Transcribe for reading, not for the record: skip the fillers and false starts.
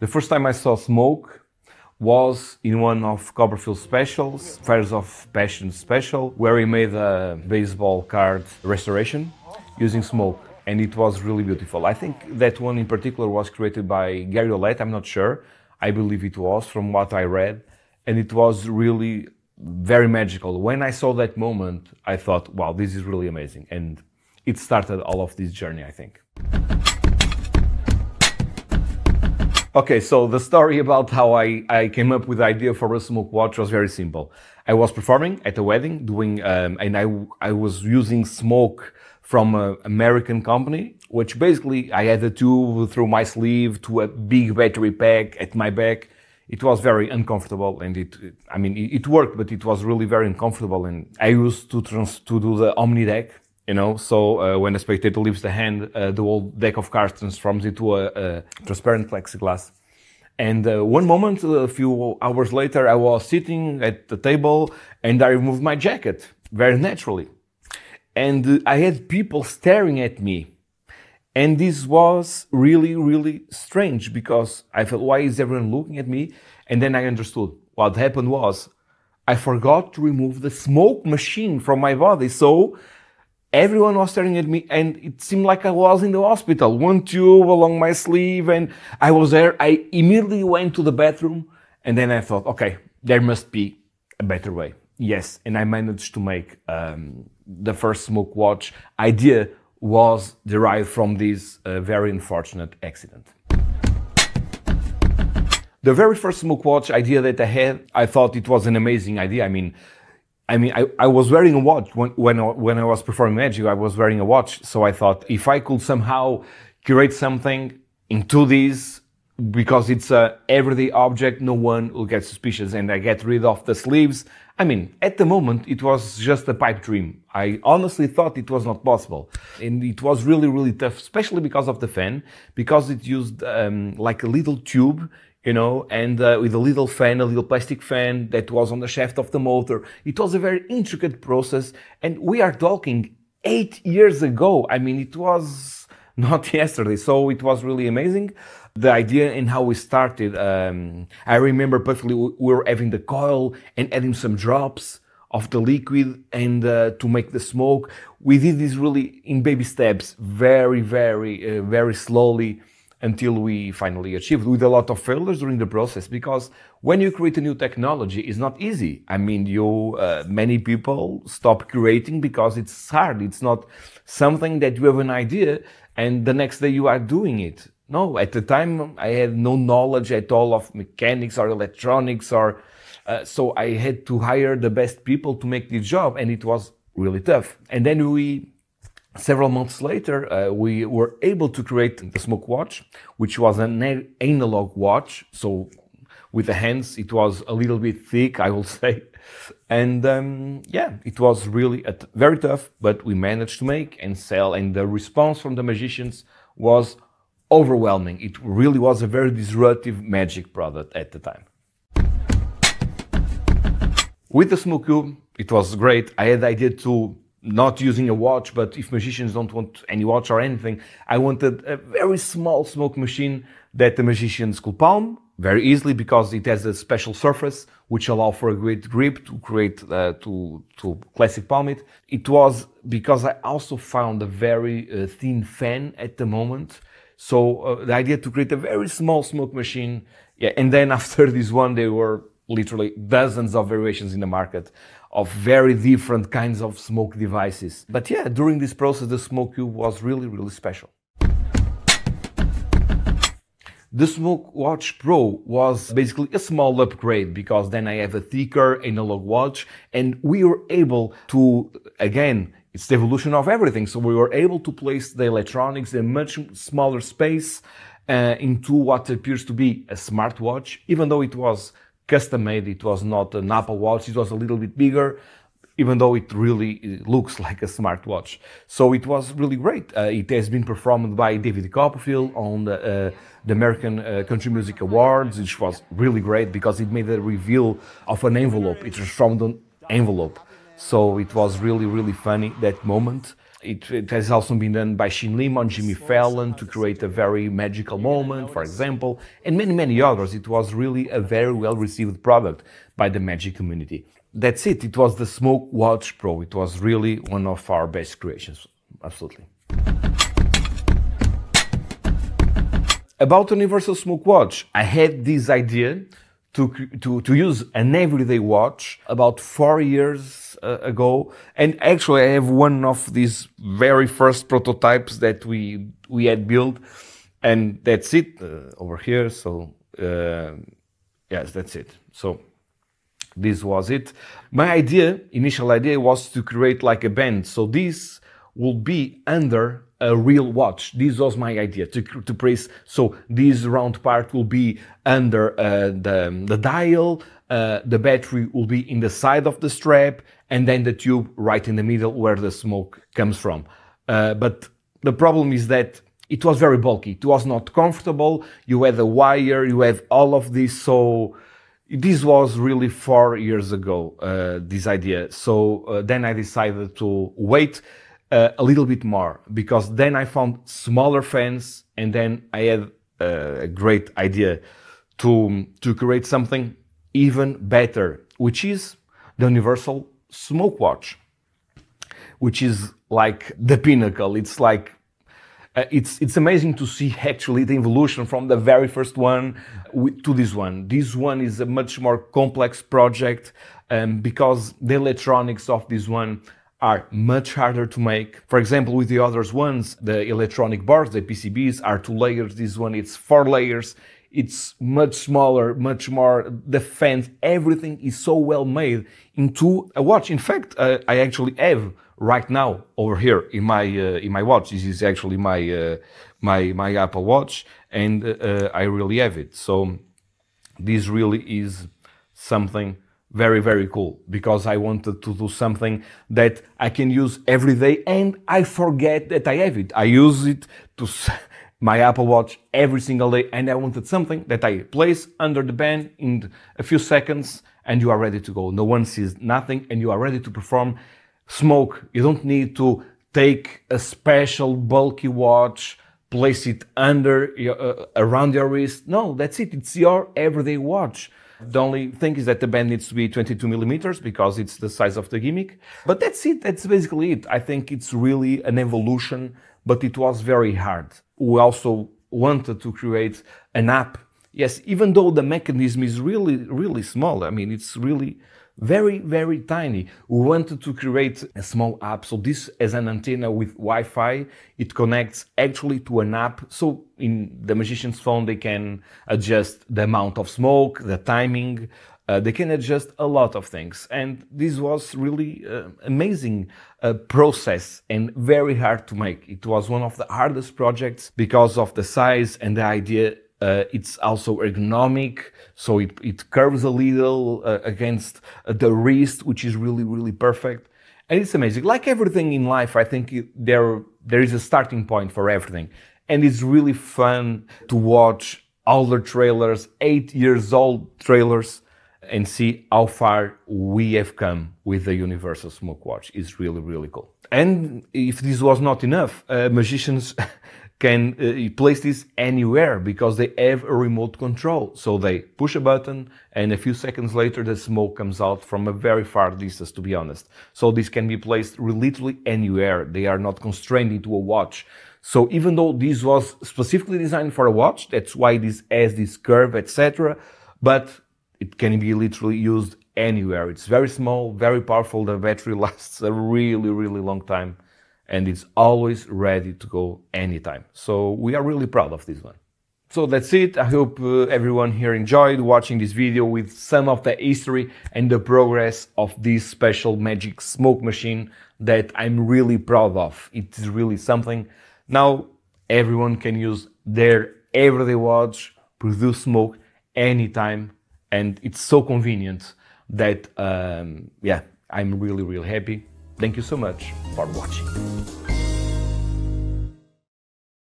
The first time I saw smoke was in one of Copperfield's specials, Fires of Passion special, where he made a baseball card restoration using smoke, and it was really beautiful. I think that one in particular was created by Gary Olet, I'm not sure. I believe it was, from what I read, and it was really very magical. When I saw that moment, I thought, wow, this is really amazing, and it started all of this journey, I think. Okay, so the story about how I came up with the idea for a smoke watch was very simple. I was performing at a wedding, and I was using smoke from an American company, which basically I had a tube through my sleeve to a big battery pack at my back. It was very uncomfortable, and it worked, but it was really very uncomfortable. And I used to do the Omni deck. So when a spectator leaves the hand, the whole deck of cards transforms into a transparent plexiglass. And one moment, a few hours later, I was sitting at the table and I removed my jacket, very naturally. And I had people staring at me. And this was really, really strange because I felt, why is everyone looking at me? And then I understood what happened was I forgot to remove the smoke machine from my body. So everyone was staring at me and it seemed like I was in the hospital. One tube along my sleeve and I was there. I immediately went to the bathroom and then I thought, okay, there must be a better way. Yes, and I managed to make the first smoke watch. Idea was derived from this very unfortunate accident. The very first smoke watch idea that I had, I thought it was an amazing idea. I was wearing a watch when I was performing Magic. I was wearing a watch, so I thought if I could somehow create something into this, because it's a everyday object, no one will get suspicious, and I get rid of the sleeves. At the moment, it was just a pipe dream. I honestly thought it was not possible, and it was really, really tough, especially because of the fan, because it used like a little tube. And with a little fan, a little plastic fan that was on the shaft of the motor. It was a very intricate process, and we are talking 8 years ago. It was not yesterday, so it was really amazing. The idea and how we started, I remember perfectly, we were having the coil and adding some drops of the liquid and to make the smoke. We did this really in baby steps, very, very, very slowly, until we finally achieved, with a lot of failures during the process, because when you create a new technology, it's not easy. Many people stop creating because it's hard. It's not something that you have an idea and the next day you are doing it. No, at the time I had no knowledge at all of mechanics or electronics, so I had to hire the best people to make the job, and it was really tough. And then several months later, we were able to create the smoke watch, which was an analog watch. So with the hands, it was a little bit thick, I will say. And it was really very tough, but we managed to make and sell. And the response from the magicians was overwhelming. It really was a very disruptive magic product at the time. With the Smoke Cube, it was great. I had the idea to not using a watch, but if magicians don't want any watch or anything, I wanted a very small smoke machine that the magicians could palm very easily, because it has a special surface which allow for a great grip to create to classic palm it. It was because I also found a very thin fan at the moment, so the idea to create a very small smoke machine. And then after this one, there were literally dozens of variations in the market of very different kinds of smoke devices. But during this process, the Smoke Cube was really, really special. The Smoke Watch Pro was basically a small upgrade, because then I have a thicker analog watch, and we were able to, again, it's the evolution of everything. So we were able to place the electronics in a much smaller space into what appears to be a smartwatch, even though it was custom-made. It was not an Apple Watch, it was a little bit bigger, even though it really looks like a smartwatch. So it was really great. It has been performed by David Copperfield on the American Country Music Awards, which was really great because it made a reveal of an envelope. It transformed an envelope. So it was really, really funny, that moment. It has also been done by Shin Lim on Jimmy Fallon to create a very magical moment, for example, and many, many others. It was really a very well-received product by the Magic community. That's it. It was the Smoke Watch Pro. It was really one of our best creations. Absolutely. About the Universal Smoke Watch, I had this idea to use an everyday watch about 4 years ago, and actually I have one of these very first prototypes that we had built, and that's it over here. So yes, that's it. So this was it. My initial idea was to create like a band, so this will be under a real watch. This was my idea, to place, so this round part will be under the dial, the battery will be in the side of the strap, and then the tube right in the middle where the smoke comes from. But the problem is that it was very bulky, it was not comfortable, you had a wire, you have all of this, so this was really 4 years ago, this idea. So then I decided to wait a little bit more, because then I found smaller fans, and then I had a great idea to create something even better, which is the Universal Smoke Watch, which is like the pinnacle. It's like it's amazing to see actually the evolution from the very first one to this one. This one is a much more complex project because the electronics of this one are much harder to make. For example, with the others ones, the electronic bars, the PCBs, are 2 layers. This one, it's 4 layers. It's much smaller, much more, the fans, everything is so well made into a watch. In fact, I actually have right now over here in my watch. This is actually my Apple Watch, and I really have it. So this really is something very, very cool, because I wanted to do something that I can use every day and I forget that I have it. I use it to my Apple Watch every single day, and I wanted something that I place under the band in a few seconds and you are ready to go. No one sees nothing and you are ready to perform smoke. You don't need to take a special bulky watch, place it under around your wrist. No, that's it. It's your everyday watch. The only thing is that the band needs to be 22 millimeters because it's the size of the gimmick. But that's it. That's basically it. I think it's really an evolution, but it was very hard. We also wanted to create an app. Yes, even though the mechanism is really, really small. I mean, it's really very, very tiny. We wanted to create a small app. So this as an antenna with Wi-Fi, it connects actually to an app. So in the magician's phone, they can adjust the amount of smoke, the timing, they can adjust a lot of things. And this was really amazing process and very hard to make. It was one of the hardest projects because of the size and the idea. It's also ergonomic, so it curves a little against the wrist, which is really, really perfect. And it's amazing. Like everything in life, I think there is a starting point for everything. And it's really fun to watch older trailers, 8 years old trailers, and see how far we have come with the Universal Smoke Watch. It's really, really cool. And if this was not enough, magicians can place this anywhere because they have a remote control. So they push a button and a few seconds later the smoke comes out from a very far distance, to be honest. So this can be placed literally anywhere. They are not constrained into a watch. So even though this was specifically designed for a watch, that's why this has this curve, etc. But it can be literally used anywhere. It's very small, very powerful. The battery lasts a really, really long time. And it's always ready to go anytime. So we are really proud of this one. So that's it. I hope everyone here enjoyed watching this video with some of the history and the progress of this special magic smoke machine that I'm really proud of. It is really something. Now everyone can use their everyday watch, produce smoke anytime, and it's so convenient that, yeah, I'm really, really happy. Thank you so much for watching.